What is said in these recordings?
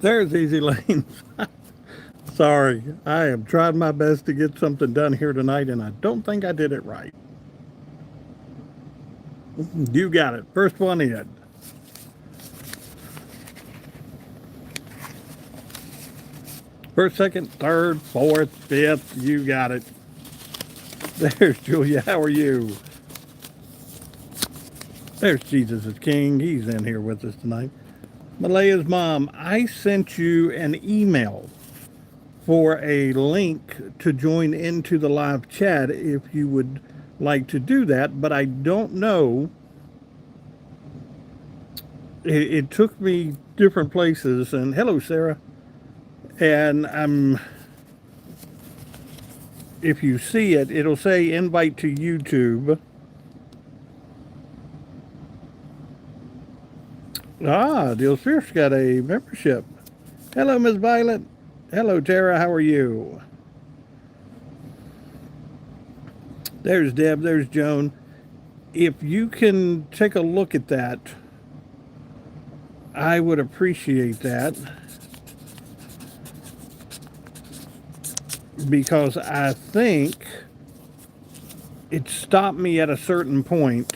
There's Easy Lanes. Sorry, I have tried my best to get something done here tonight, and I don't think I did it right. You got it. First one in. First, second, third, fourth, fifth. You got it. There's Julia. How are you? There's Jesus is King. He's in here with us tonight. Malaya's mom, I sent you an email for a link to join into the live chat if you would like to do that, but I don't know. It took me different places, and hello, Sarah. And if you see it, it'll say invite to YouTube. Ah, Deal Fierce got a membership. Hello, Miss Violet. Hello, Tara. How are you? There's Deb. There's Joan. If you can take a look at that, I would appreciate that because I think it stopped me at a certain point,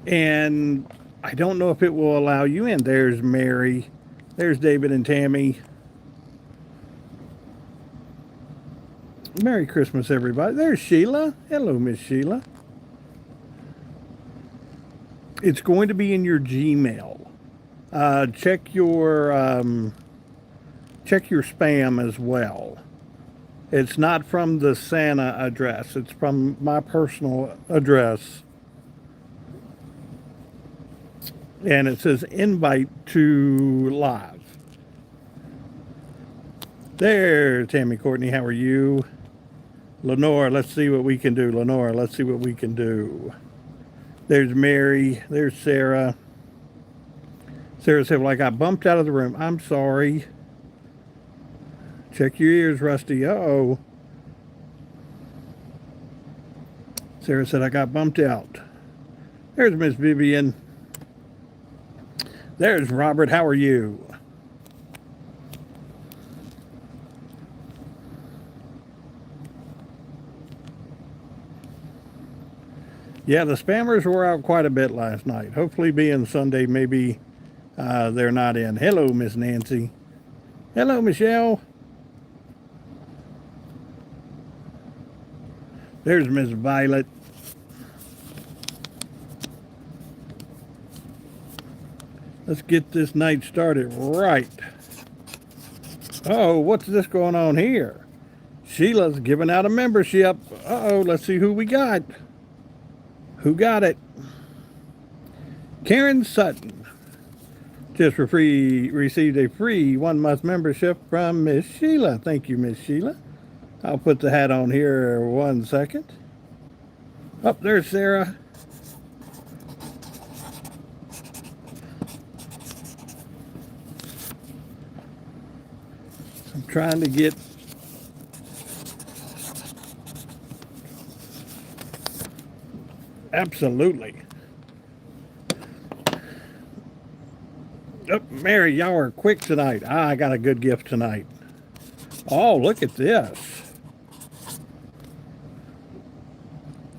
and I don't know if it will allow you in. There's Mary. There's David and Tammy. Merry Christmas, everybody. There's Sheila. Hello, Miss Sheila. It's going to be in your Gmail. Check your spam as well. It's not from the Santa address. It's from my personal address. And it says invite to live. There, Tammy Courtney, how are you? Lenore, let's see what we can do. Lenore, let's see what we can do. There's Mary. There's Sarah. Sarah said, well, I got bumped out of the room. I'm sorry. Check your ears, Rusty. Uh-oh. Sarah said, I got bumped out. There's Miss Vivian. There's Robert. How are you? Yeah, the spammers were out quite a bit last night. Hopefully, being Sunday, maybe they're not in. Hello, Miss Nancy. Hello, Michelle. There's Miss Violet. Let's get this night started right. Oh, what's this going on here? Sheila's giving out a membership. Uh-oh, let's see who we got. Who got it? Karen Sutton. Just for free, received a free 1 month membership from Miss Sheila. Thank you, Miss Sheila. I'll put the hat on here 1 second. Oh, there's Sarah. I'm trying to get absolutely. Oh, Mary, y'all are quick tonight. I got a good gift tonight. Oh, look at this.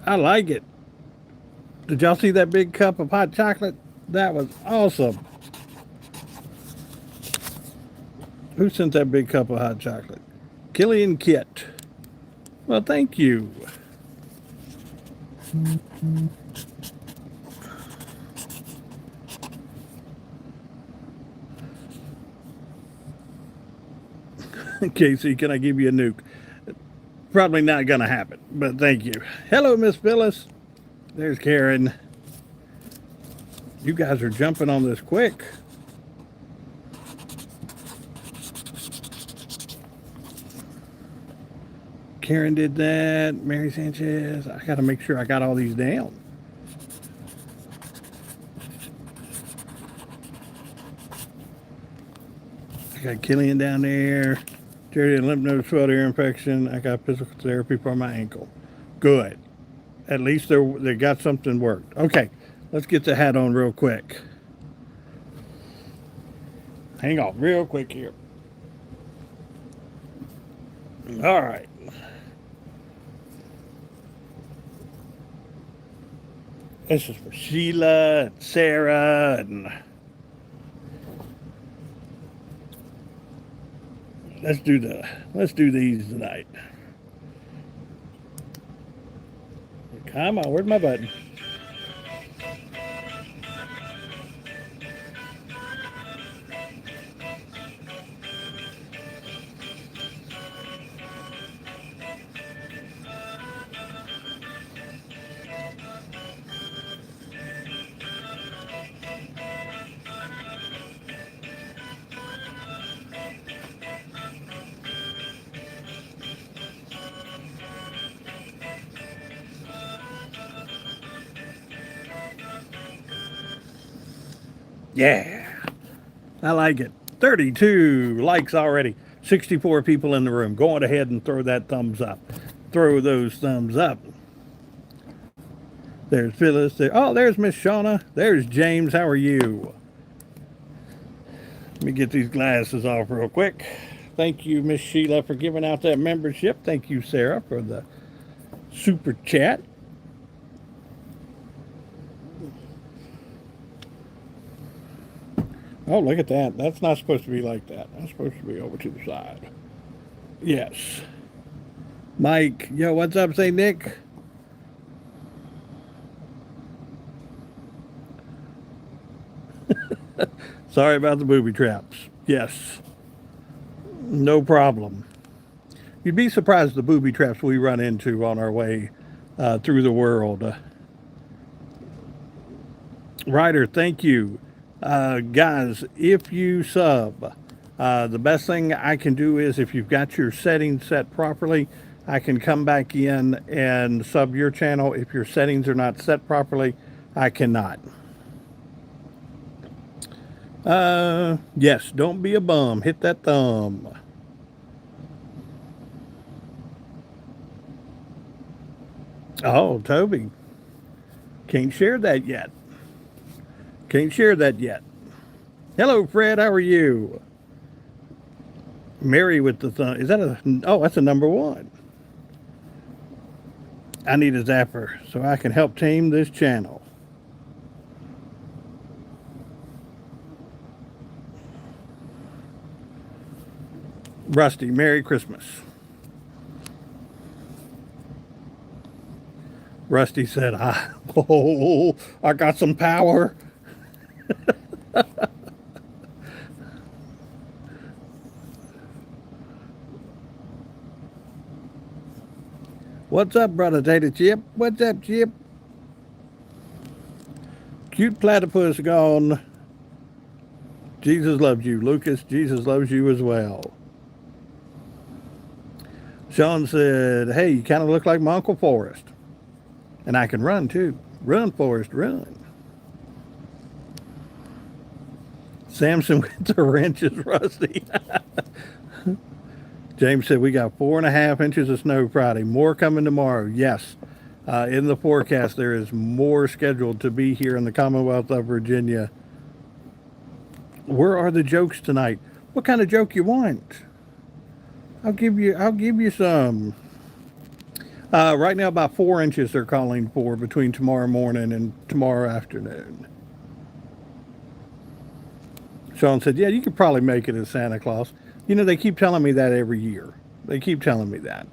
I like it. Did y'all see that big cup of hot chocolate? That was awesome. Who sent that big cup of hot chocolate? Killian Kit. Well, thank you. Casey, can I give you a nuke? Probably not going to happen, but thank you. Hello, Miss Phyllis. There's Karen. You guys are jumping on this quick. Karen did that. Mary Sanchez. I got to make sure I got all these down. I got Killian down there. Jerry and lymph node swelled ear infection. I got physical therapy for my ankle. Good. At least they got something worked. Okay, let's get the hat on real quick. Hang on real quick here. All right. This is for Sheila and Sarah and let's do these tonight. Come on, where's my button? Yeah, I like it. 32 likes already. 64 people in the room. Go on ahead and throw that thumbs up. Throw those thumbs up. There's Phyllis. Oh, there's Miss Shauna. There's James. How are you? Let me get these glasses off real quick. Thank you, Miss Sheila, for giving out that membership. Thank you, Sarah, for the super chat. Oh, look at that. That's not supposed to be like that. That's supposed to be over to the side. Yes. Mike, yo, what's up, say Nick? Sorry about the booby traps. Yes. No problem. You'd be surprised the booby traps we run into on our way through the world. Ryder, thank you. Guys, if you sub, the best thing I can do is if you've got your settings set properly, I can come back in and sub your channel. If your settings are not set properly, I cannot. Yes, don't be a bum. Hit that thumb. Oh, Toby. Can't share that yet. Can't share that yet. Hello, Fred. How are you? Mary with the thumb. Is that a... Oh, that's a number one. I need a zapper so I can help tame this channel. Rusty, Merry Christmas. Rusty said, I got some power. What's up, brother Tater Chip? What's up, Chip? Cute platypus gone. Jesus loves you. Lucas, Jesus loves you as well. Sean said, hey, you kind of look like my Uncle Forrest. And I can run, too. Run, Forrest, run. Samson with the wrenches, Rusty. James said, we got 4.5 inches of snow Friday. More coming tomorrow. Yes. In the forecast, there is more scheduled to be here in the Commonwealth of Virginia. Where are the jokes tonight? What kind of joke you want? I'll give you some. Right now, about 4 inches they're calling for between tomorrow morning and tomorrow afternoon. Sean said, yeah, you could probably make it as Santa Claus. You know, they keep telling me that every year. They keep telling me that.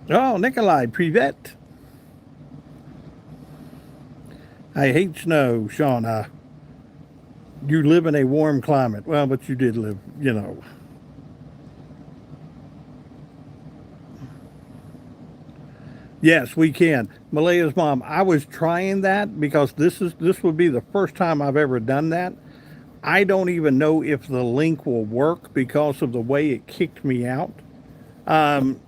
Oh, Nikolai, privet. I hate snow, Sean. You live in a warm climate. Well, but you did live, you know. Yes, we can. Malaya's mom, I was trying that because this would be the first time I've ever done that. I don't even know if the link will work because of the way it kicked me out. And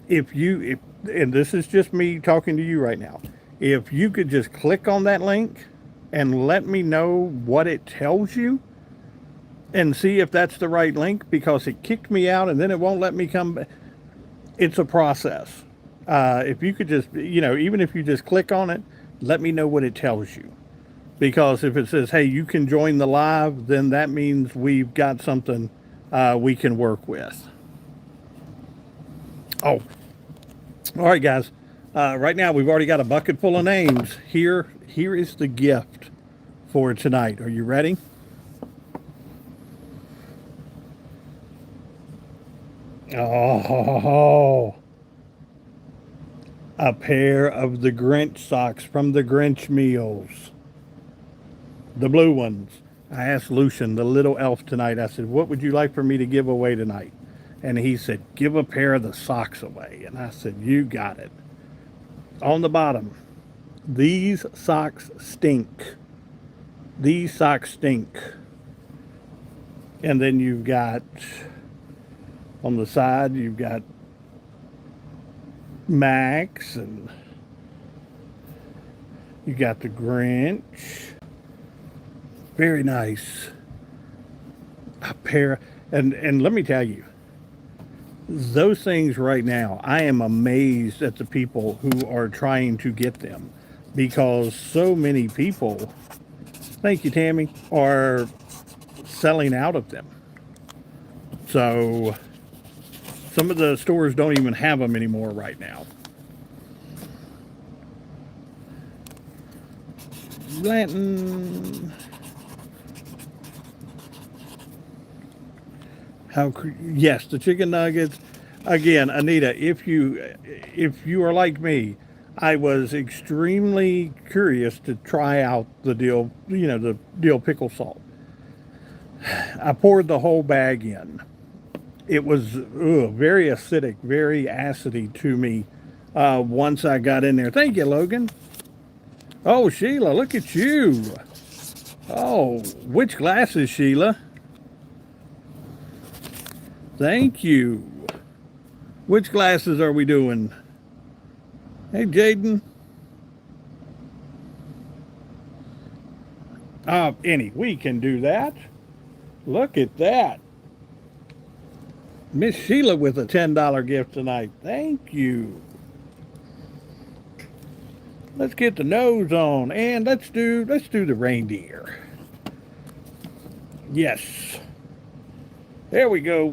this is just me talking to you right now. If you could just click on that link and let me know what it tells you and see if that's the right link, because it kicked me out and then it won't let me come back. It's a process. If you could just, even if you just click on it, let me know what it tells you. because if it says, hey, you can join the live, then that means we've got something we can work with. Oh, all right, guys. Right now, we've already got a bucket full of names. Here is the gift for tonight. Are you ready? Oh, a pair of the Grinch socks from the Grinch meals. The blue ones. I asked Lucian, the little elf, tonight, I said, what would you like for me to give away tonight? And he said, give a pair of the socks away. And I said, you got it. On the bottom, these socks stink. These socks stink. And then you've got, on the side, you've got Max, and you got the Grinch. Very nice. A pair, and let me tell you, those things right now, I am amazed at the people who are trying to get them, because so many people, thank you, Tammy, are selling out of them. So some of the stores don't even have them anymore right now. Blanton. Yes, the chicken nuggets. Again, Anita, if you are like me, I was extremely curious to try out the dill pickle salt. I poured the whole bag in. It was very acidic, very acidy to me once I got in there. Thank you, Logan. Oh, Sheila, look at you. Oh, which glasses, Sheila? Thank you. Which glasses are we doing? Hey, Jaden. We can do that. Look at that. Miss Sheila with a $10 gift tonight. Thank you. Let's get the nose on, and let's do the reindeer. Yes. There we go.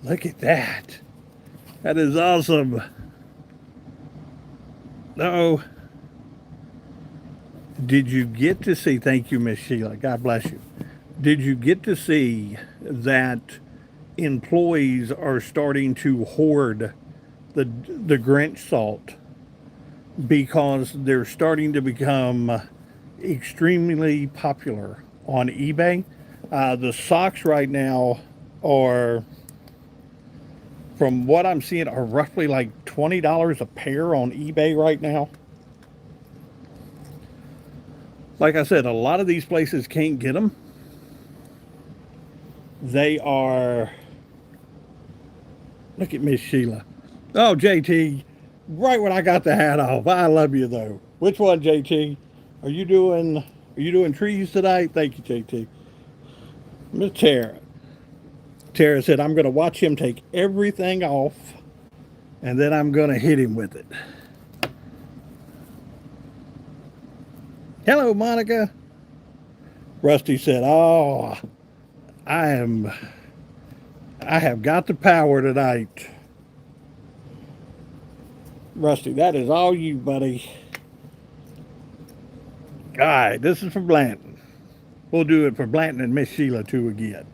Look at that. That is awesome. Uh-oh. Did you get to see, thank you, Miss Sheila, God bless you. Did you get to see that employees are starting to hoard the Grinch salt because they're starting to become extremely popular on eBay? The socks right now are, from what I'm seeing, are roughly like $20 a pair on eBay right now. Like I said, a lot of these places can't get them. They are, look at Miss Sheila. Oh, JT, right when I got the hat off. I love you though. Which one, JT? Are you doing trees tonight? Thank you, JT. Miss Tara. Tara said, I'm going to watch him take everything off, and then I'm going to hit him with it. Hello, Monica. Rusty said, oh, I have got the power tonight. Rusty, that is all you, buddy. All right, this is for Blanton. We'll do it for Blanton and Miss Sheila, too, again.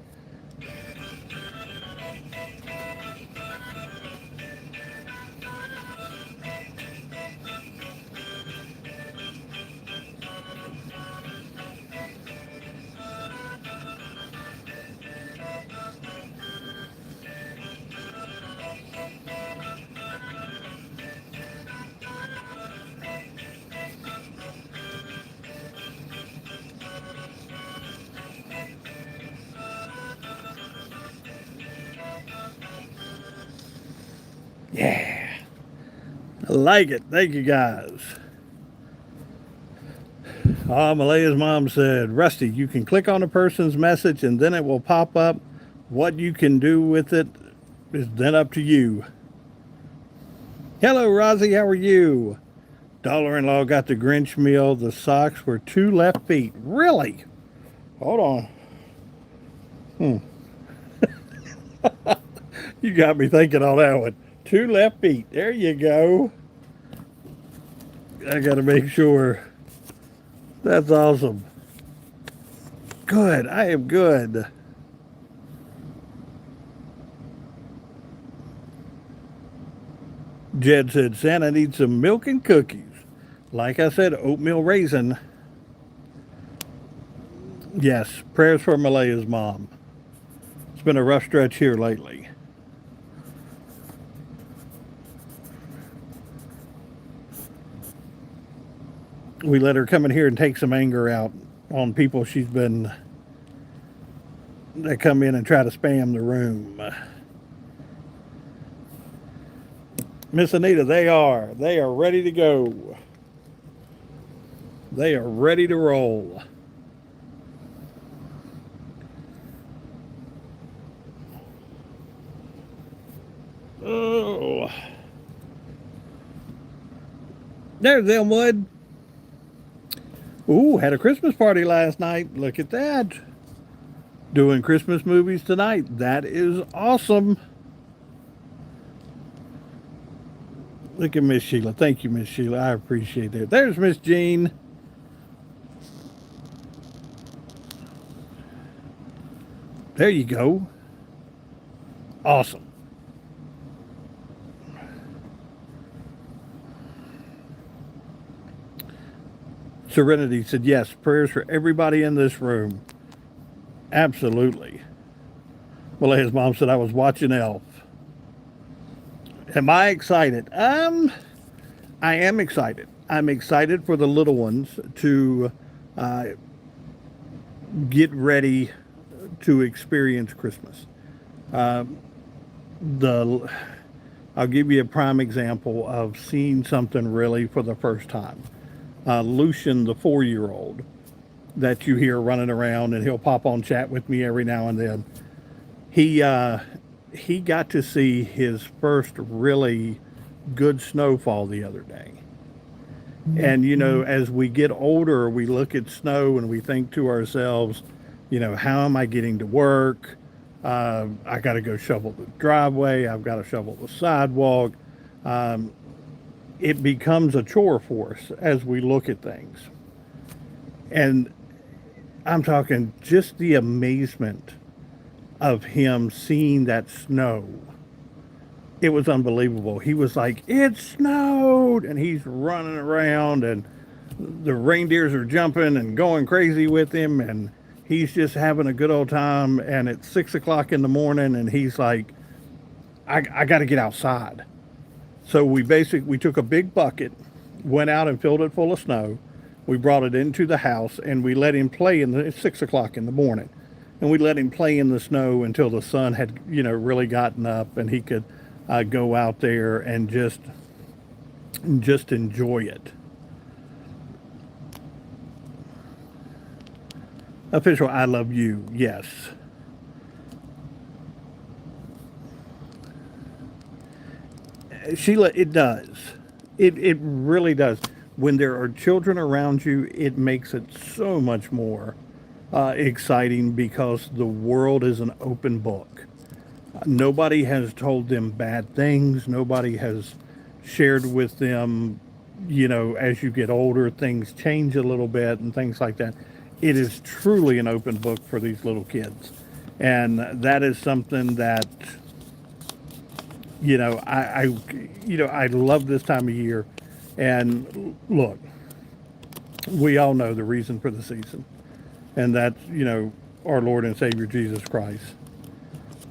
Yeah. I like it. Thank you guys. Malaya's mom said, Rusty, you can click on a person's message and then it will pop up. What you can do with it is then up to you. Hello, Rosie. How are you? Daughter-in-law got the Grinch meal. The socks were 2 left feet. Really? Hold on. You got me thinking on that one. 2 left feet. There you go. I got to make sure. That's awesome. Good. I am good. Jed said Santa needs some milk and cookies. Like I said, oatmeal raisin. Yes, prayers for Malaya's mom. It's been a rough stretch here lately. We let her come in here and take some anger out on people she's been that come in and try to spam the room. Miss Anita, they are ready to go. They are ready to roll. Oh, there's Elmwood. Ooh, had a Christmas party last night. Look at that. Doing Christmas movies tonight. That is awesome. Look at Miss Sheila. Thank you, Miss Sheila. I appreciate that. There's Miss Jean. There you go. Awesome. Serenity said, yes, prayers for everybody in this room. Absolutely. Well, his mom said, I was watching Elf. Am I excited? I am excited. I'm excited for the little ones to get ready to experience Christmas. The I'll give you a prime example of seeing something really for the first time. Lucian, the 4-year-old that you hear running around, and he'll pop on chat with me every now and then. He got to see his first really good snowfall the other day. And, you know, as we get older, we look at snow and we think to ourselves, you know, how am I getting to work? I got to go shovel the driveway. I've got to shovel the sidewalk. It becomes a chore for us as we look at things. And I'm talking just the amazement of him seeing that snow. It was unbelievable. He was like, it snowed, and he's running around, and the reindeers are jumping and going crazy with him, and he's just having a good old time. And it's 6 o'clock in the morning, and he's like, I got to get outside. So we took a big bucket, went out and filled it full of snow. We brought it into the house, and we let him play it's 6 o'clock in the morning. And we let him play in the snow until the sun had, you know, really gotten up, and he could go out there and just enjoy it. Official, I love you. Yes. Sheila, it does. It really does. When there are children around you, it makes it so much more exciting because the world is an open book. Nobody has told them bad things. Nobody has shared with them, you know, as you get older, things change a little bit and things like that. It is truly an open book for these little kids. And that is something that, you know, I love this time of year. And look, we all know the reason for the season, and that's, you know, our Lord and Savior Jesus Christ.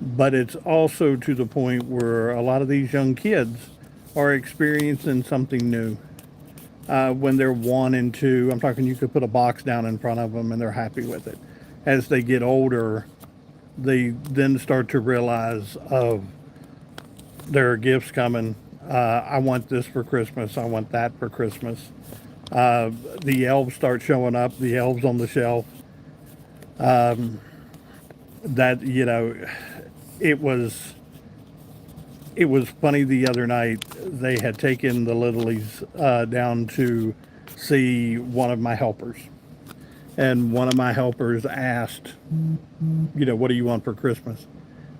But it's also to the point where a lot of these young kids are experiencing something new. When they're 1 and 2, I'm talking, you could put a box down in front of them and they're happy with it. As they get older, they then start to realize of There are gifts coming. I want this for Christmas. I want that for Christmas. The elves start showing up. The elves on the shelf. That it was it was funny the other night. They had taken the Littlies down to see one of my helpers, and one of my helpers asked, what do you want for Christmas?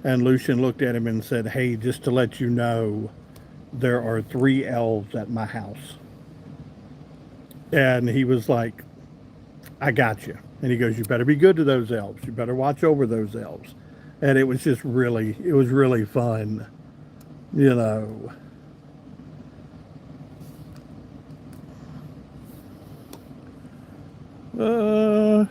And Lucian looked at him and said, hey, just to let you know, there are 3 elves at my house. And he was like, I got you. And he goes, you better be good to those elves. You better watch over those elves. And it was just really, it was really fun, you know. Uh,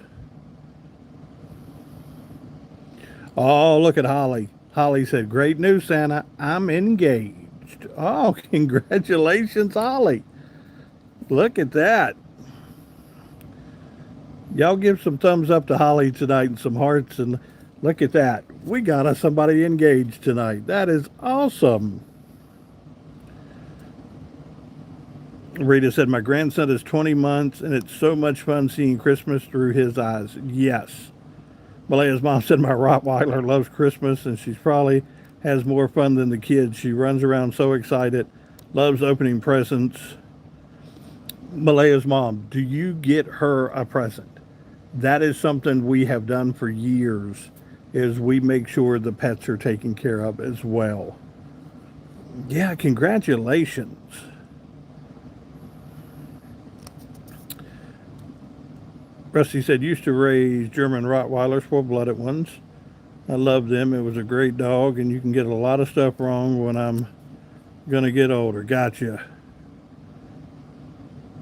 oh, look at Holly. Holly said, great news, Santa. I'm engaged. Oh, congratulations, Holly. Look at that. Y'all give some thumbs up to Holly tonight and some hearts, and look at that. We got us somebody engaged tonight. That is awesome. Rita said, my grandson is 20 months, and it's so much fun seeing Christmas through his eyes. Yes. Malaya's mom said, my Rottweiler loves Christmas, and she probably has more fun than the kids. She runs around so excited, loves opening presents. Malaya's mom, do you get her a present? That is something we have done for years, is we make sure the pets are taken care of as well. Yeah, congratulations. Rusty said, used to raise German Rottweilers, full-blooded ones. I love them. It was a great dog, and you can get a lot of stuff wrong when I'm going to get older. Gotcha.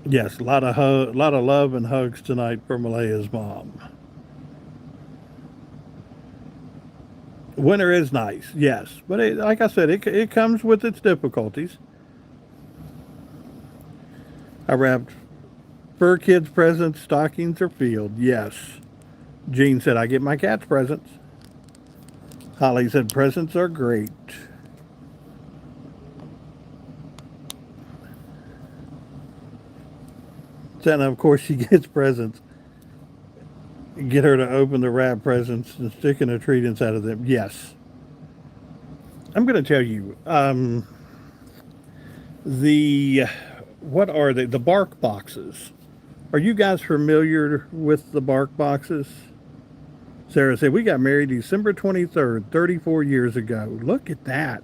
Yes, a lot of love and hugs tonight for Malaya's mom. Winter is nice, yes. But like I said, it comes with its difficulties. I wrapped fur kids presents, stockings, or field. Yes. Jean said, I get my cats presents. Holly said, presents are great. Santa, of course, she gets presents. Get her to open the wrap presents and sticking a treat inside of them. Yes. I'm going to tell you, what are they? The bark boxes. Are you guys familiar with the bark boxes? Sarah said, we got married December 23rd, 34 years ago. Look at that.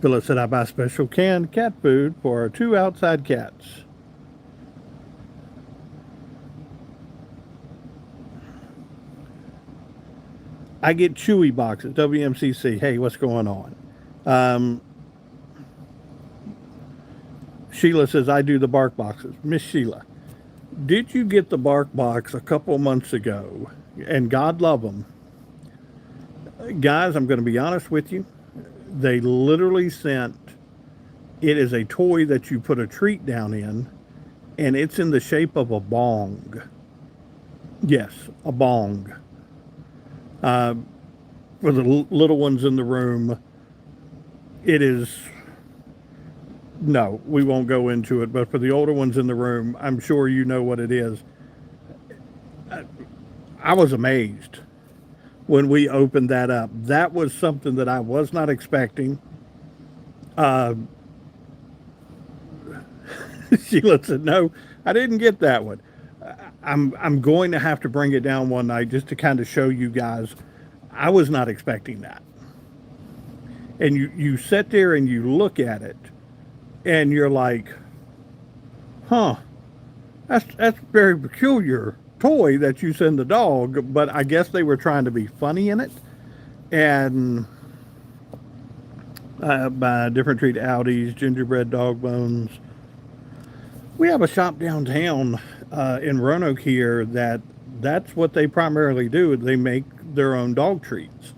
Phyllis said, I buy special canned cat food for our 2 outside cats. I get Chewy boxes, WMCC. Hey, what's going on? Sheila says, I do the bark boxes. Miss Sheila, did you get the bark box a couple months ago? And God love them. Guys, I'm going to be honest with you. They literally sent, it is a toy that you put a treat down in, and it's in the shape of a bong. Yes, a bong. For the little ones in the room, it is, no, we won't go into it, but for the older ones in the room, I'm sure you know what it is. I was amazed when we opened that up. That was something that I was not expecting. Sheila said, no, I didn't get that one. I'm going to have to bring it down one night just to kind of show you guys. I was not expecting that. And you sit there and you look at it and you're like, huh, that's very peculiar toy that you send the dog, but I guess they were trying to be funny in it. And buy different treat Audis, gingerbread dog bones. We have a shop downtown in Roanoke here that's what they primarily do. They make their own dog treats.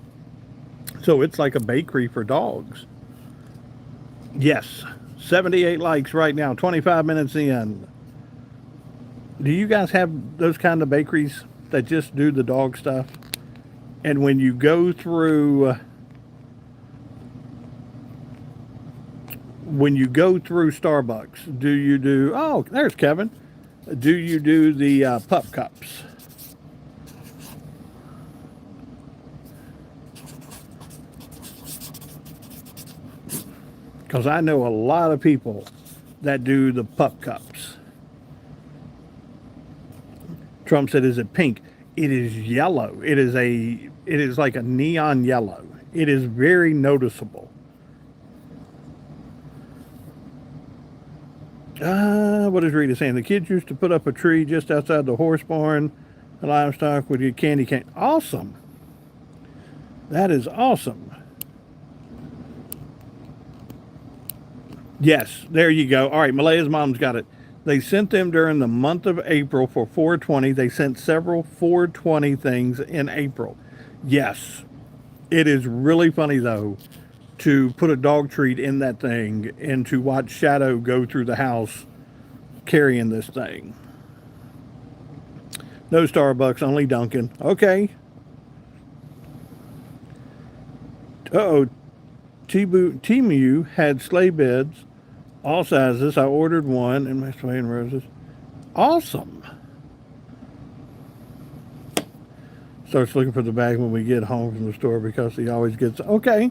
So it's like a bakery for dogs. Yes, 78 likes right now, 25 minutes in. Do you guys have those kind of bakeries that just do the dog stuff? And when you go through when you go through Starbucks, do you do, oh, there's Kevin. Do you do the pup cups? Because I know a lot of people that do the pup cups. Trump said, "Is it pink?" It is yellow. It is like a neon yellow. It is very noticeable. What is Rita saying? The kids used to put up a tree just outside the horse barn. The livestock would get candy cane. Awesome. That is awesome. Yes, there you go. All right, Malaya's mom's got it. They sent them during the month of April for 420. They sent several 420 things in April. Yes, it is really funny, though, to put a dog treat in that thing and to watch Shadow go through the house carrying this thing. No Starbucks, only Dunkin'. Okay. Uh-oh. Temu had sleigh beds, all sizes. I ordered one and my sleigh and roses. Awesome. Starts looking for the bag when we get home from the store because he always gets, okay.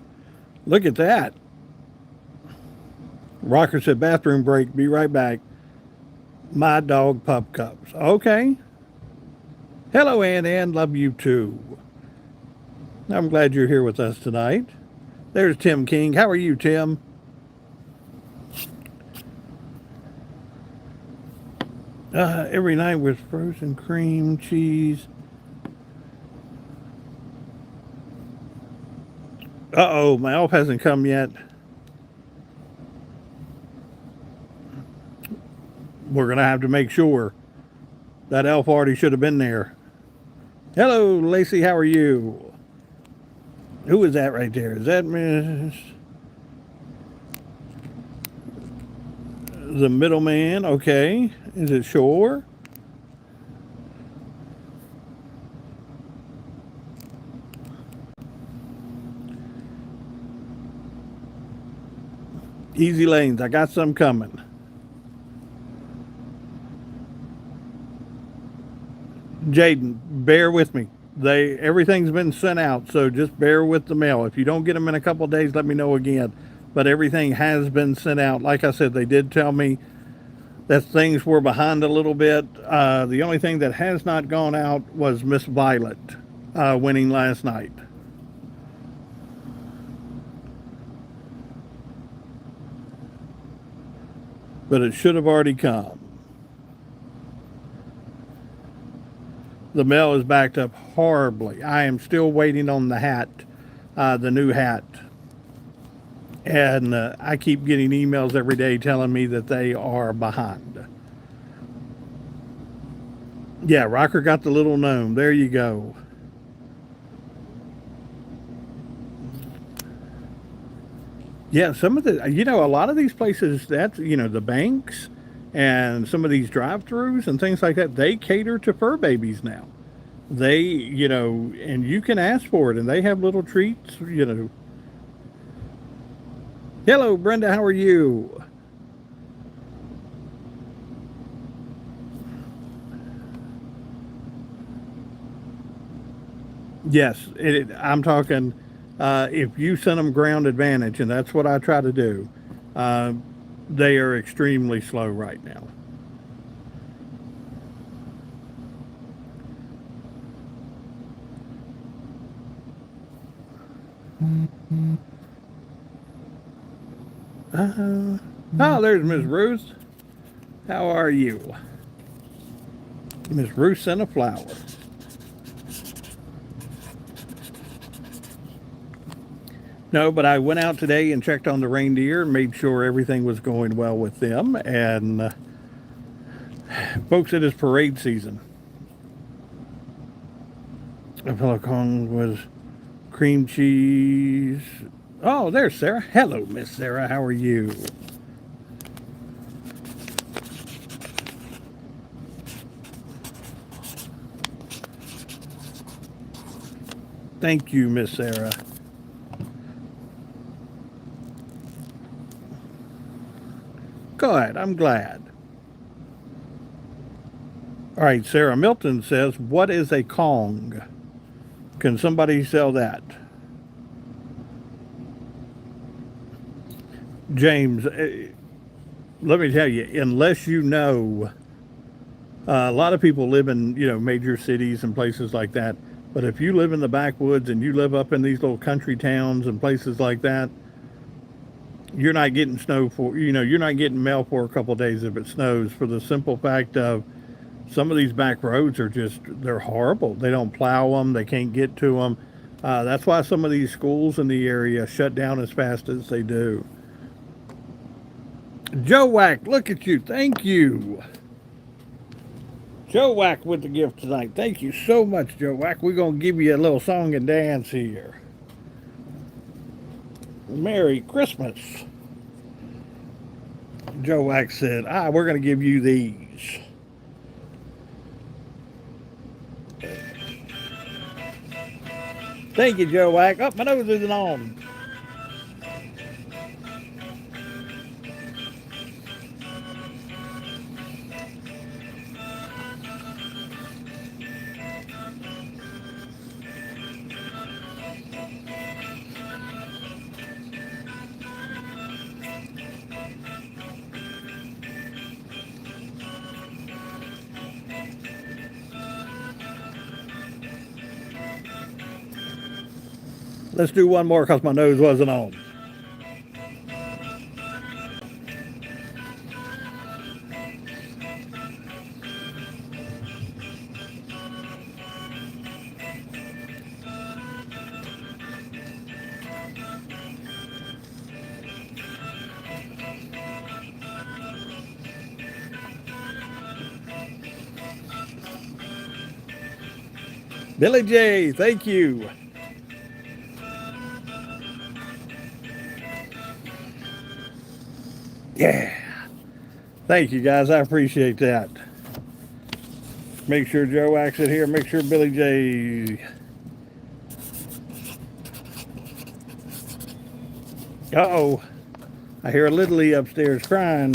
Look at that. Rocker said, bathroom break, be right back. My dog pup cups. Okay. Hello, Ann. Love you too. I'm glad you're here with us tonight. There's Tim King. How are you, Tim? Every night with frozen cream cheese. Uh-oh, my elf hasn't come yet. We're going to have to make sure. That elf already should have been there. Hello, Lacey, how are you? Who is that right there? Is that Miss... The middleman? Okay. Is it Shore? Easy lanes. I got some coming. Jaden, bear with me. Everything's been sent out, so just bear with the mail. If you don't get them in a couple of days, let me know again. But everything has been sent out. Like I said, they did tell me that things were behind a little bit. The only thing that has not gone out was Miss Violet winning last night. But it should have already come. The mail is backed up horribly. I am still waiting on the hat, the new hat. And I keep getting emails every day telling me that they are behind. Yeah, Rocker got the little gnome. There you go. Yeah, some of the, a lot of these places, that's, the banks and some of these drive-throughs and things like that, they cater to fur babies now. They, and you can ask for it, and they have little treats, Hello, Brenda, how are you? Yes, I'm talking, if you send them ground advantage, and that's what I try to do, they are extremely slow right now. Oh, there's Miss Ruth. How are you? Miss Ruth sent a flower. No, but I went out today and checked on the reindeer and made sure everything was going well with them. And folks, it is parade season. A pelican was cream cheese. Oh, there's Sarah. Hello, Miss Sarah. How are you? Thank you, Miss Sarah. good. I'm glad. All right, Sarah Milton says, what is a Kong? Can somebody sell that? James, let me tell you, unless you know, a lot of people live in, major cities and places like that. But if you live in the backwoods and you live up in these little country towns and places like that, you're not getting snow for, you're not getting mail for a couple of days if it snows, for the simple fact of some of these back roads are just, they're horrible. They don't plow them, they can't get to them. That's why some of these schools in the area shut down as fast as they do. Joe Wack, look at you. Thank you. Joe Wack with the gift tonight. Thank you so much, Joe Wack. We're going to give you a little song and dance here. Merry Christmas. Joe Wack said, we're going to give you these. Thank you, Joe Wack. Oh, my nose isn't on. Let's do one more because my nose wasn't on. Billy J, thank you. Yeah. Thank you, guys. I appreciate that. Make sure Joe Axe it here. Make sure Billy J. Uh-oh. I hear a Little Lee upstairs crying.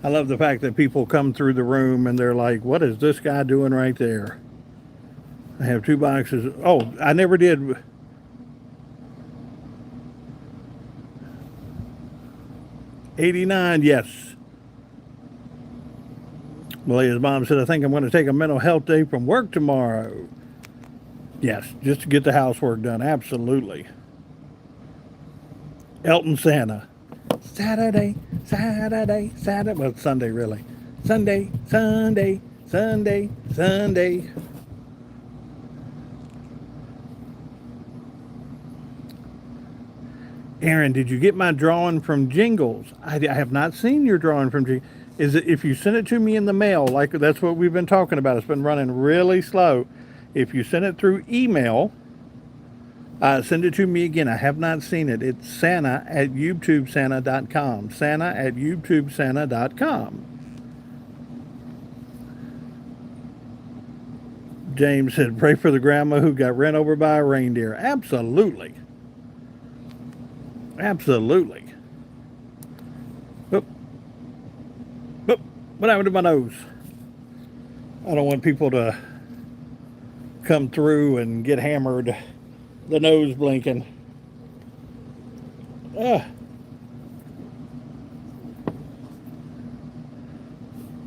I love the fact that people come through the room and they're like, what is this guy doing right there? I have 2 boxes. Oh, I never did. $89, yes. Malia's mom said, I think I'm going to take a mental health day from work tomorrow. Yes, just to get the housework done. Absolutely. Elton Santa. Saturday, Saturday, Saturday. Well, it's Sunday, really. Sunday, Sunday, Sunday, Sunday. Aaron, did you get my drawing from Jingles? I have not seen your drawing from Jingles. Is it, if you send it to me in the mail, like that's what we've been talking about, it's been running really slow. If you send it through email, send it to me again. I have not seen it. It's Santa@YouTubeSanta.com. Santa@YouTubeSanta.com. James said, pray for the grandma who got ran over by a reindeer. Absolutely. Absolutely. Oop. Oop. What happened to my nose? I don't want people to come through and get hammered. The nose blinking.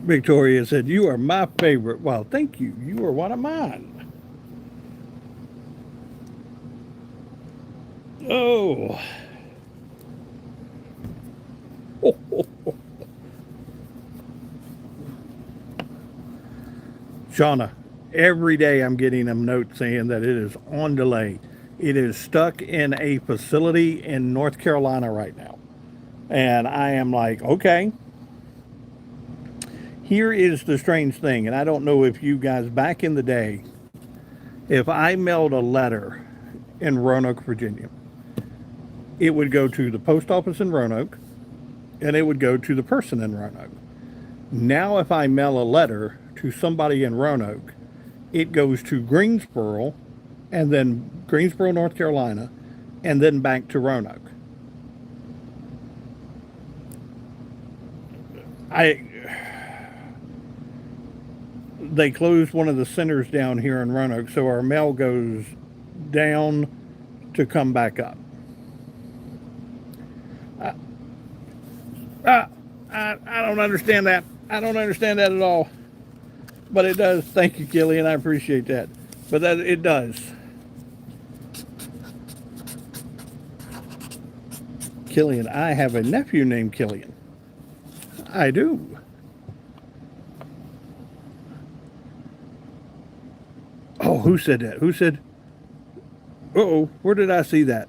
Victoria said, you are my favorite. Well, thank you. You are one of mine. Oh. Shauna, every day I'm getting a note saying that it is on delay. It is stuck in a facility in North Carolina right now. And I am like, okay. Here is the strange thing, and I don't know if you guys, back in the day, if I mailed a letter in Roanoke, Virginia, it would go to the post office in Roanoke, and it would go to the person in Roanoke. Now if I mail a letter to somebody in Roanoke, it goes to Greensboro, and then Greensboro, North Carolina, and then back to Roanoke. I They closed one of the centers down here in Roanoke, so our mail goes down to come back up. I, I don't understand that. I don't understand that at all. But it does. Thank you, Killian. I appreciate that. But that it does. Killian, I have a nephew named Killian. I do. Oh, who said that? Who said? Oh, where did I see that?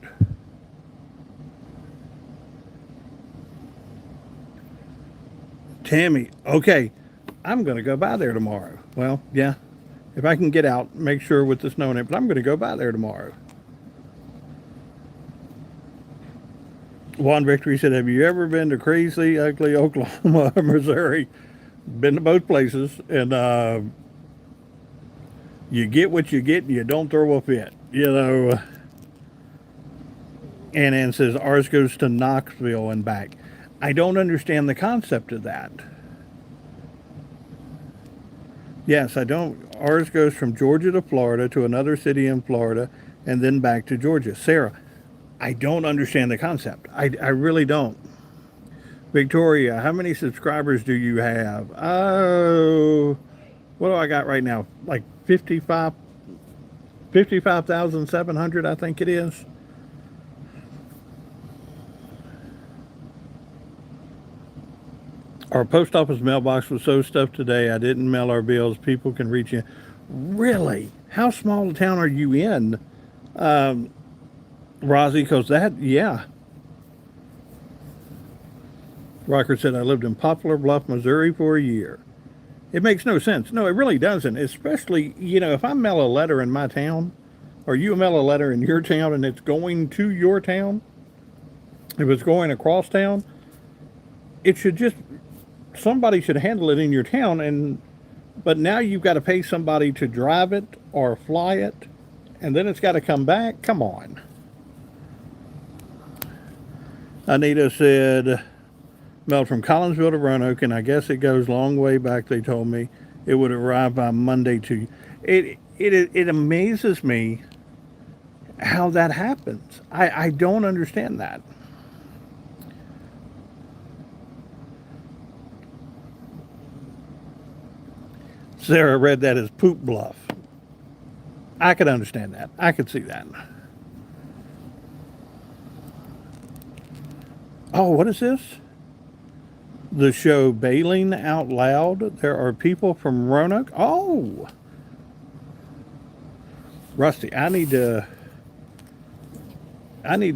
Tammy. Okay, I'm going to go by there tomorrow. Well, yeah, if I can get out, make sure with the snow in it. But I'm going to go by there tomorrow. Juan Victory said, "Have you ever been to crazy, ugly Oklahoma, Missouri? Been to both places, and you get what you get, and you don't throw a fit, you know." Ann says ours goes to Knoxville and back. I don't understand the concept of that. Yes, I don't. Ours goes from Georgia to Florida to another city in Florida and then back to Georgia. Sarah, I don't understand the concept. I really don't. Victoria, how many subscribers do you have? Oh, what do I got right now? Like 55,700, I think it is. Our post office mailbox was so stuffed today, I didn't mail our bills. People can reach in. Really? How small a town are you in, Rozzy? Because that, yeah. Rocker said, I lived in Poplar Bluff, Missouri for a year. It makes no sense. No, it really doesn't. Especially, if I mail a letter in my town, or you mail a letter in your town and it's going to your town, if it's going across town, it should just, somebody should handle it in your town. But now you've got to pay somebody to drive it or fly it, and then it's got to come back. Come on. Anita said, mailed from Collinsville to Roanoke, and I guess it goes a long way back. They told me it would arrive by Monday to. It amazes me how that happens. I don't understand that. Sarah read that as poop bluff. I could understand that. I could see that. Oh, what is this? The show Bailing Out Loud. There are people from Roanoke. Oh, Rusty, I need to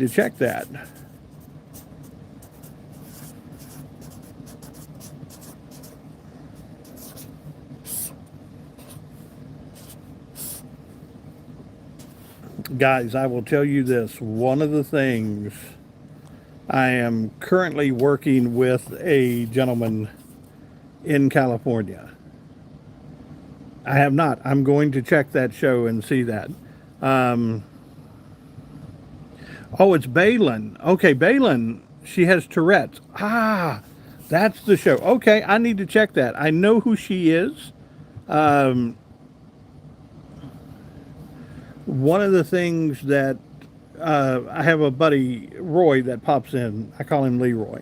check that. Guys, I will tell you this. One of the things, I am currently working with a gentleman in California. I have not. I'm going to check that show and see that. Oh, it's Balin. Okay, Balin. She has Tourette's. Ah, that's the show. Okay, I need to check that. I know who she is. One of the things that I have a buddy, Roy, that pops in. I call him Leroy.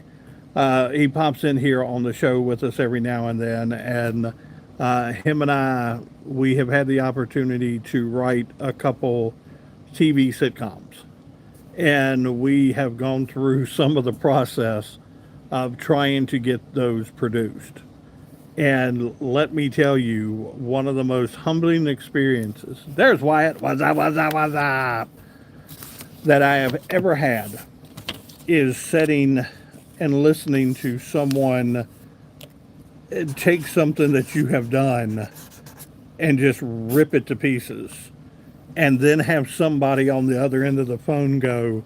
He pops in here on the show with us every now and then. And him and I, we have had the opportunity to write a couple TV sitcoms. And we have gone through some of the process of trying to get those produced. And let me tell you, one of the most humbling experiences, there's Wyatt, what's up, that I have ever had is sitting and listening to someone take something that you have done and just rip it to pieces. And then have somebody on the other end of the phone go,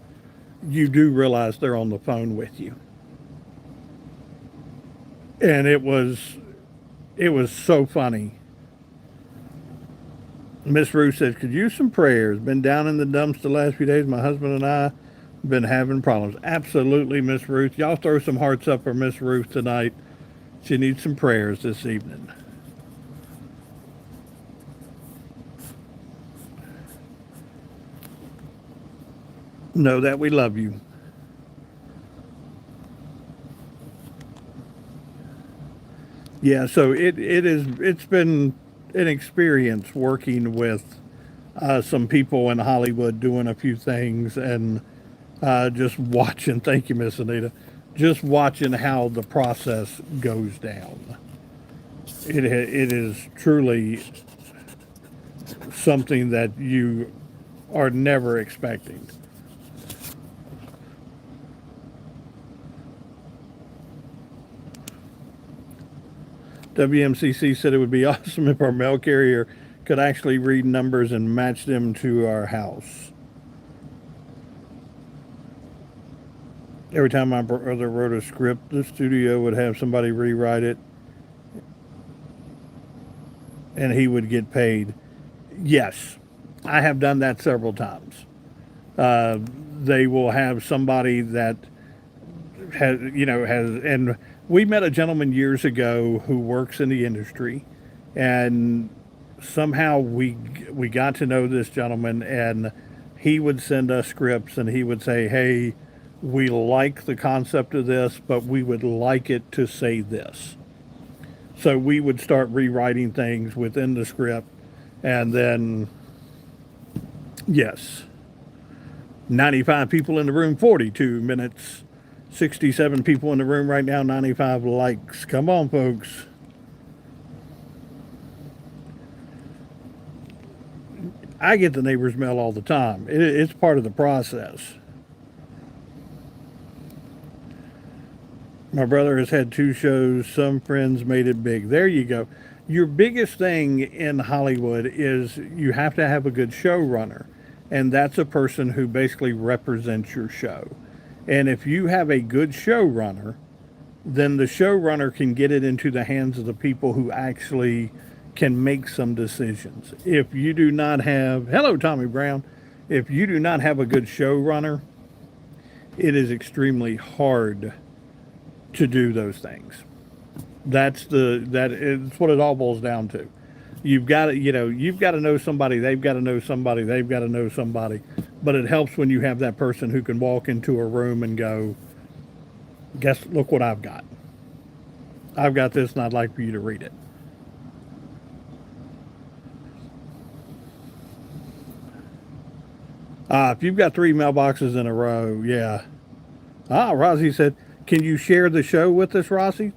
you do realize they're on the phone with you. And it was so funny. Miss Ruth says, could use some prayers. Been down in the dumps the last few days. My husband and I been having problems. Absolutely, Miss Ruth. Y'all throw some hearts up for Miss Ruth tonight. She needs some prayers this evening. Know that we love you. Yeah, so it's been an experience working with some people in Hollywood doing a few things and just watching. Thank you, Miss Anita. Just watching how the process goes down. It is truly something that you are never expecting. WMCC said it would be awesome if our mail carrier could actually read numbers and match them to our house. Every time my brother wrote a script, the studio would have somebody rewrite it and he would get paid. Yes, I have done that several times. They will have somebody that and we met a gentleman years ago who works in the industry, and somehow we got to know this gentleman, and he would send us scripts, and he would say, "Hey, we like the concept of this, but we would like it to say this." So we would start rewriting things within the script, and then yes, 95 people in the room, 42 minutes. 67 people in the room right now, 95 likes. Come on, folks. I get the neighbor's mail all the time. It's part of the process. My brother has had 2 shows. Some friends made it big. There you go. Your biggest thing in Hollywood is you have to have a good showrunner, and that's a person who basically represents your show. And if you have a good showrunner, then the showrunner can get it into the hands of the people who actually can make some decisions. If you do not have, hello, Tommy Brown, if you do not have a good showrunner, it is extremely hard to do those things. That is what it all boils down to. You've got to know somebody, they've got to know somebody, they've got to know somebody. But it helps when you have that person who can walk into a room and go, guess, look what I've got. I've got this and I'd like for you to read it. If you've got 3 mailboxes in a row, yeah. Rossi said, can you share the show with us, Rossi?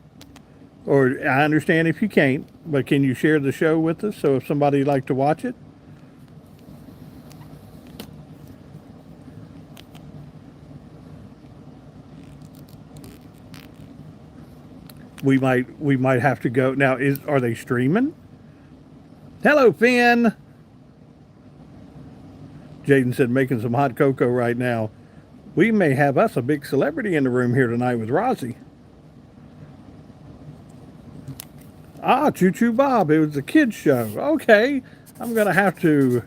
Or I understand if you can't, but can you share the show with us so if somebody'd like to watch it? We might have to go now. Are they streaming? Hello, Finn. Jaden said making some hot cocoa right now. We may have us a big celebrity in the room here tonight with Rossi. Choo Choo Bob. It was a kids show. Okay, I'm gonna have to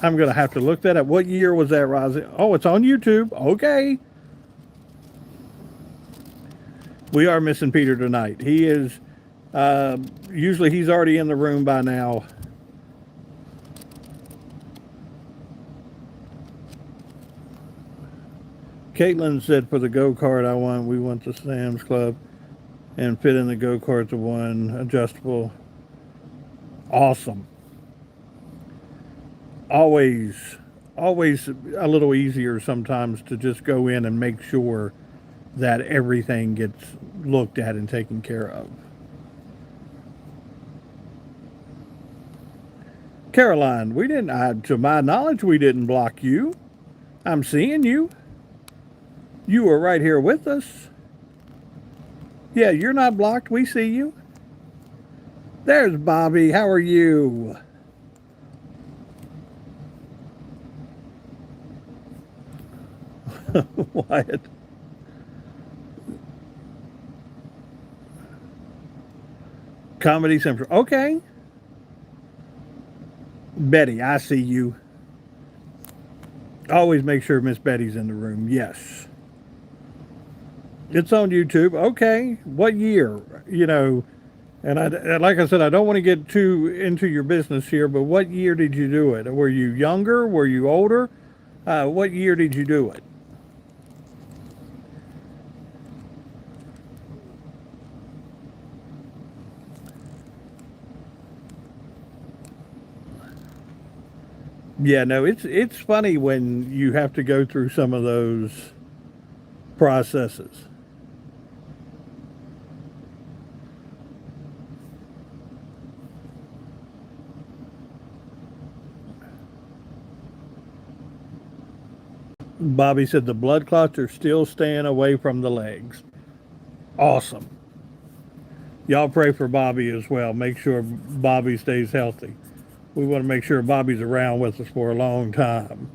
look that up. What year was that, Rossi? Oh, it's on YouTube. Okay. We are missing Peter tonight. He is, usually he's already in the room by now. Caitlin said for the go-kart we went to Sam's Club and fit in the go-kart to one adjustable. Awesome. Always a little easier sometimes to just go in and make sure that everything gets looked at and taken care of. Caroline, to my knowledge, we didn't block you. I'm seeing you. You are right here with us. Yeah, you're not blocked. We see you. There's Bobby. How are you? Wyatt. Comedy Central. Okay. Betty, I see you. Always make sure Miss Betty's in the room. Yes. It's on YouTube. Okay. What year? You know, and like I said, I don't want to get too into your business here, but what year did you do it? Were you younger? Were you older? What year did you do it? Yeah, no, it's funny when you have to go through some of those processes. Bobby said the blood clots are still staying away from the legs. Awesome. Y'all pray for Bobby as well. Make sure Bobby stays healthy. We want to make sure Bobby's around with us for a long time.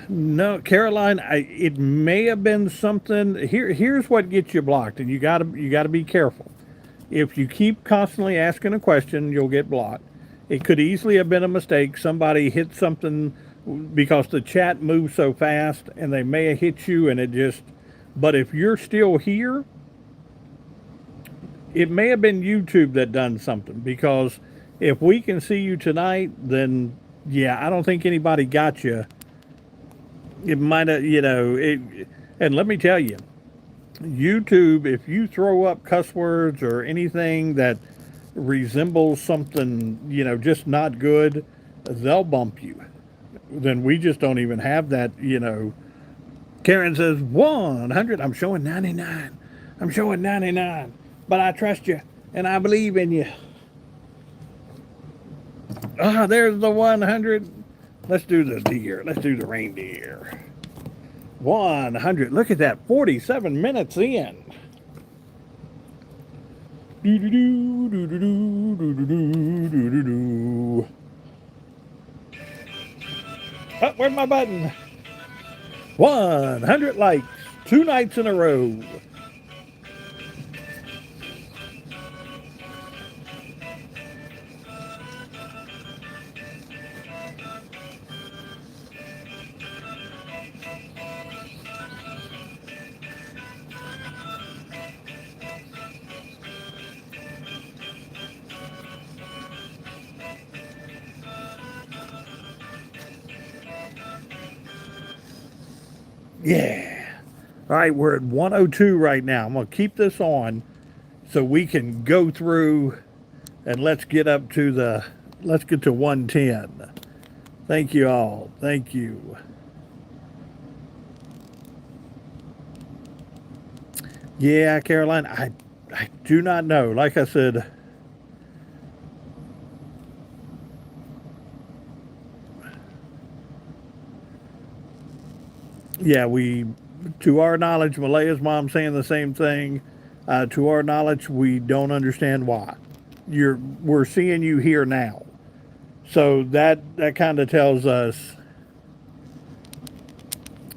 No, Caroline, it may have been something. Here's what gets you blocked, and you gotta be careful. If you keep constantly asking a question, you'll get blocked. It could easily have been a mistake. Somebody hit something because the chat moves so fast, and they may have hit you, and it just. But if you're still here, it may have been YouTube that done something because if we can see you tonight, then yeah, I don't think anybody got you. It might have, and let me tell you, YouTube, if you throw up cuss words or anything that resembles something, just not good, they'll bump you. Then we just don't even have that. Karen says 100. I'm showing 99. I'm showing 99. But I trust you and I believe in you. Ah, there's the 100. Let's do the deer. Let's do the reindeer. 100. Look at that. 47 minutes in. Oh, where's my button? 100 likes. 2 nights in a row. Yeah. All right, we're at 102 right now. I'm going to keep this on so we can go through and let's get to 110. Thank you all. Thank you. Yeah, Caroline, I do not know. Like I said, yeah, to our knowledge, Malaya's mom saying the same thing. To our knowledge, we don't understand why. We're seeing you here now, so that kind of tells us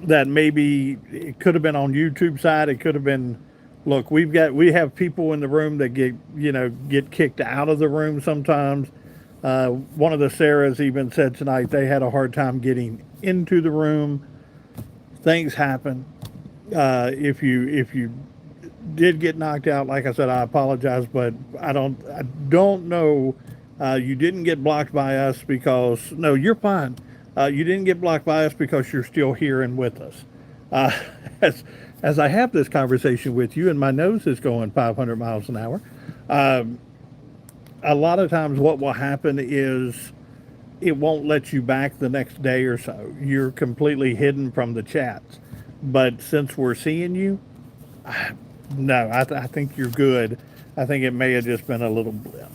that maybe it could have been on YouTube side. It could have been. Look, we have people in the room that get kicked out of the room sometimes. One of the Sarahs even said tonight they had a hard time getting into the room. Things happen. If you did get knocked out, like I said, I apologize, but I don't know. You didn't get blocked by us because no, you're fine. You didn't get blocked by us because you're still here and with us. Uh, as as I have this conversation with you, and my nose is going 500 miles an hour. Um, a lot of times, what will happen is it won't let you back the next day or so. You're completely hidden from the chats. But since we're seeing you, no, I think you're good. I think it may have just been a little blip.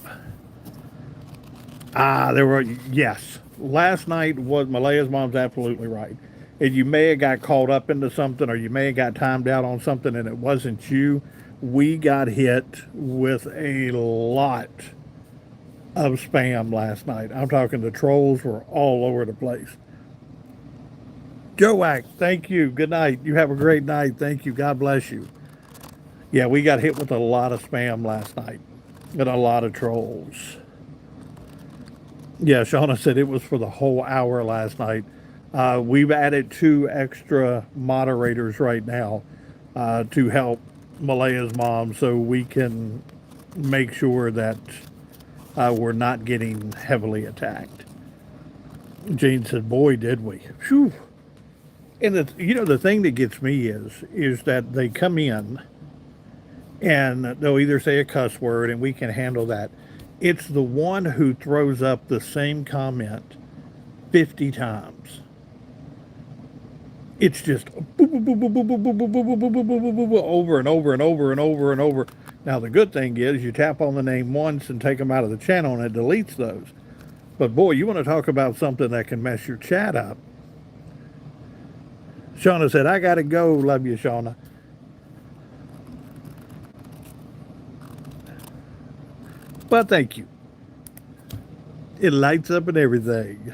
Yes. Last night was Malaya's mom's absolutely right. And you may have got caught up into something or you may have got timed out on something and it wasn't you. We got hit with a lot of spam last night. I'm talking the trolls were all over the place. Joack, thank you. Good night. You have a great night. Thank you. God bless you. Yeah, we got hit with a lot of spam last night and a lot of trolls. Yeah, Shauna said it was for the whole hour last night. We've added 2 extra moderators right now to help Malaya's mom so we can make sure that we're not getting heavily attacked. Jane said, boy, did we. Phew. And the thing that gets me is that they come in and they'll either say a cuss word and we can handle that. It's the one who throws up the same comment 50 times. It's just over and over and over and over and over. Now, the good thing is you tap on the name once and take them out of the channel and it deletes those. But boy, you want to talk about something that can mess your chat up. Shauna said, I got to go. Love you, Shauna. But thank you. It lights up and everything.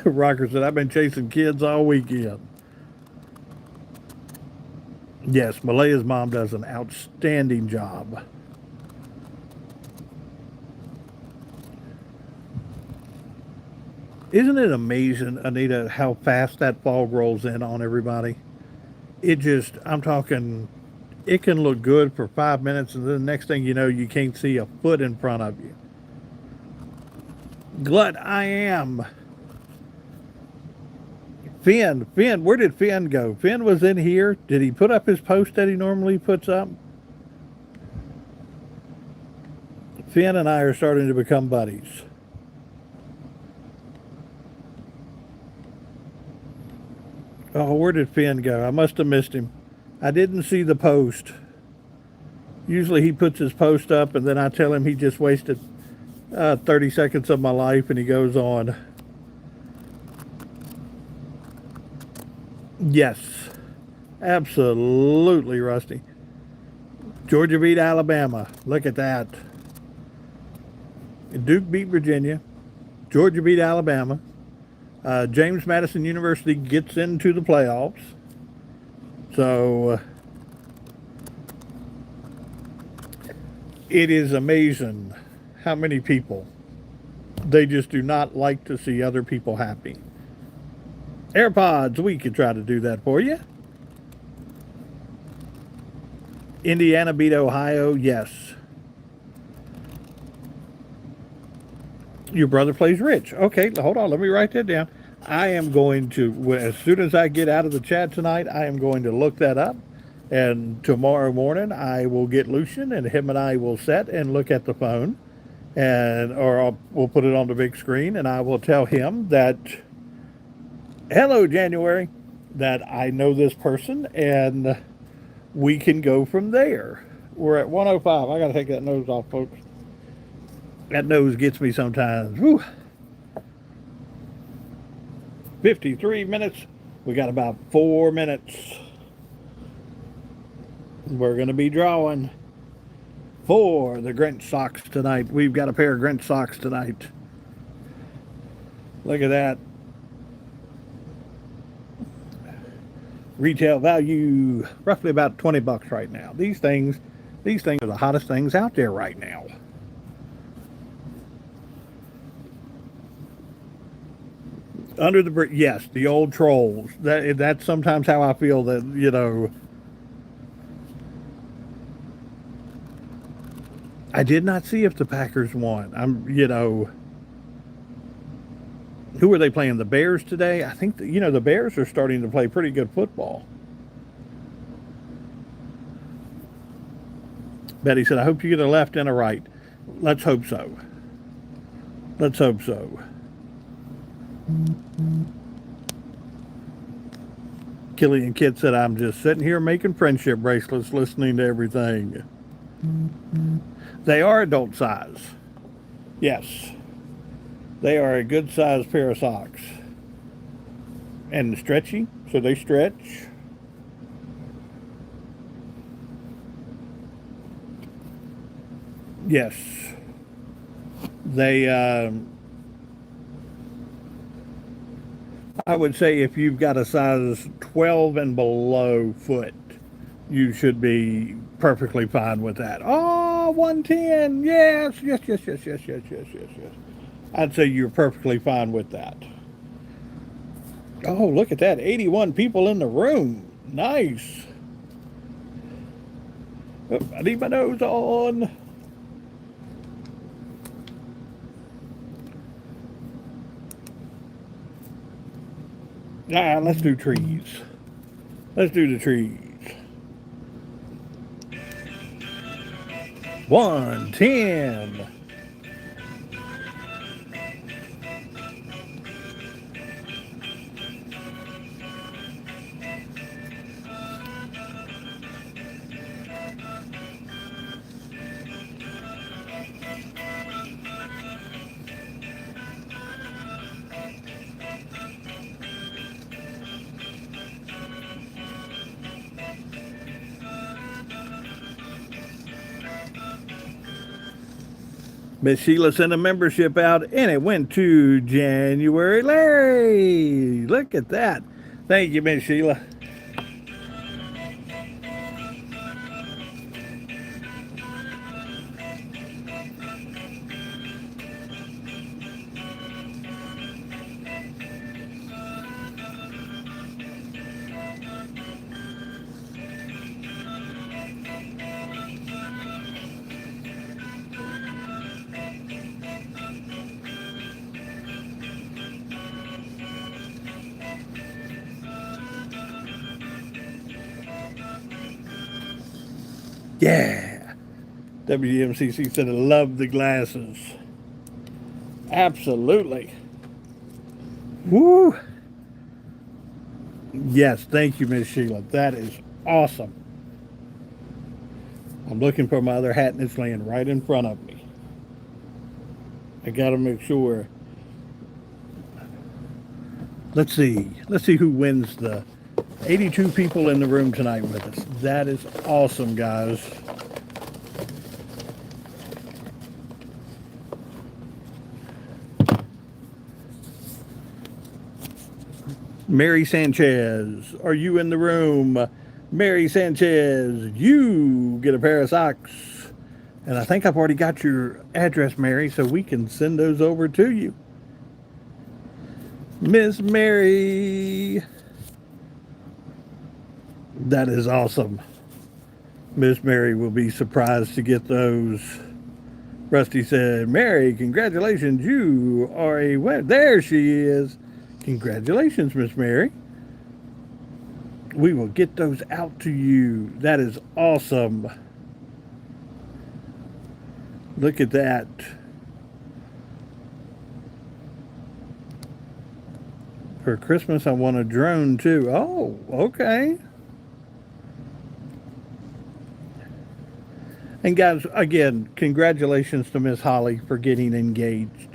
Rocker said, I've been chasing kids all weekend. Yes, Malaya's mom does an outstanding job. Isn't it amazing, Anita, how fast that fog rolls in on everybody? I'm talking, it can look good for 5 minutes, and then the next thing you know, you can't see a foot in front of you. Glut, I am. Finn, where did Finn go? Finn was in here. Did he put up his post that he normally puts up? Finn and I are starting to become buddies. Oh, where did Finn go? I must have missed him. I didn't see the post. Usually he puts his post up and then I tell him he just wasted 30 seconds of my life and he goes on. Yes, absolutely, Rusty. Georgia beat Alabama. Look at that. Duke beat Virginia. Georgia beat Alabama. James Madison University gets into the playoffs. So it is amazing how many people, they just do not like to see other people happy. AirPods, we could try to do that for you. Indiana beat Ohio, yes. Your brother plays Rich. Okay, hold on, let me write that down. I am going to, as soon as I get out of the chat tonight, I am going to look that up. And tomorrow morning, I will get Lucian, and him and I will sit and look at the phone, we'll put it on the big screen, and I will tell him that, hello, January, that I know this person, and we can go from there. We're at 105. I got to take that nose off, folks. That nose gets me sometimes. Whew. 53 minutes. We got about 4 minutes. We're going to be drawing for the Grinch socks tonight. We've got a pair of Grinch socks tonight. Look at that. Retail value roughly about $20 right now. These things are the hottest things out there right now. Under the bridge, yes, the old trolls. That's sometimes how I feel that, I did not see if the Packers won. Who are they playing? The Bears today? I think the Bears are starting to play pretty good football. Betty said, I hope you get a left and a right. Let's hope so. Let's hope so. Killian Kid said, I'm just sitting here making friendship bracelets, listening to everything. They are adult size. Yes. They are a good sized pair of socks. And stretchy, so they stretch. Yes. They, I would say if you've got a size 12 and below foot, you should be perfectly fine with that. Oh, 110. Yes, yes, yes, yes, yes, yes, yes, yes, yes. I'd say you're perfectly fine with that. Oh, look at that. 81 people in the room. Nice. Oh, I need my nose on. Ah, let's do trees. Let's do the trees. 110. Miss Sheila sent a membership out and it went to January Larry. Look at that. Thank you, Miss Sheila. Yeah. WMCC said, I love the glasses. Absolutely. Woo. Yes, thank you, Miss Sheila. That is awesome. I'm looking for my other hat and it's laying right in front of me. I got to make sure. Let's see. Let's see who wins the 82 people in the room tonight with us. That is awesome, guys. Mary Sanchez, are you in the room? Mary Sanchez, you get a pair of socks. And I think I've already got your address, Mary, so we can send those over to you. Miss Mary. That is awesome. Miss Mary will be surprised to get those. Rusty said, Mary, congratulations. You are a winner. There she is. Congratulations, Miss Mary. We will get those out to you. That is awesome. Look at that. For Christmas, I want a drone too. Oh, okay. And guys, again, congratulations to Miss Holly for getting engaged.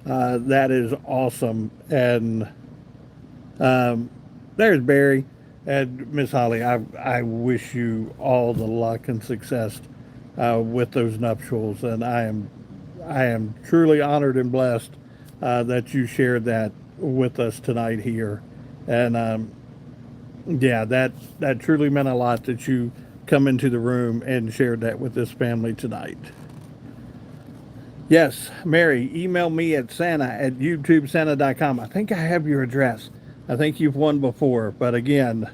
That is awesome. And there's Barry and Miss Holly. I wish you all the luck and success with those nuptials. And I am truly honored and blessed that you shared that with us tonight here. And yeah, that truly meant a lot that you come into the room and shared that with this family tonight. Yes, Mary, email me at santa@youtubesanta.com. I think I have your address. I think you've won before, but again,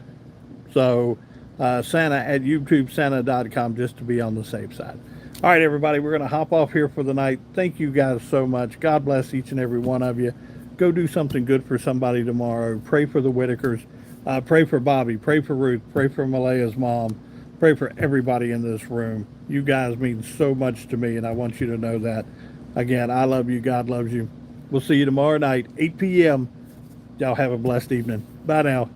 so santa@youtubesanta.com just to be on the safe side. All right, everybody, we're going to hop off here for the night. Thank you guys so much. God bless each and every one of you. Go do something good for somebody tomorrow. Pray for the Whitakers. Pray for Bobby. Pray for Ruth. Pray for Malaya's mom. Pray for everybody in this room. You guys mean so much to me, and I want you to know that. Again, I love you. God loves you. We'll see you tomorrow night, 8 p.m. Y'all have a blessed evening. Bye now.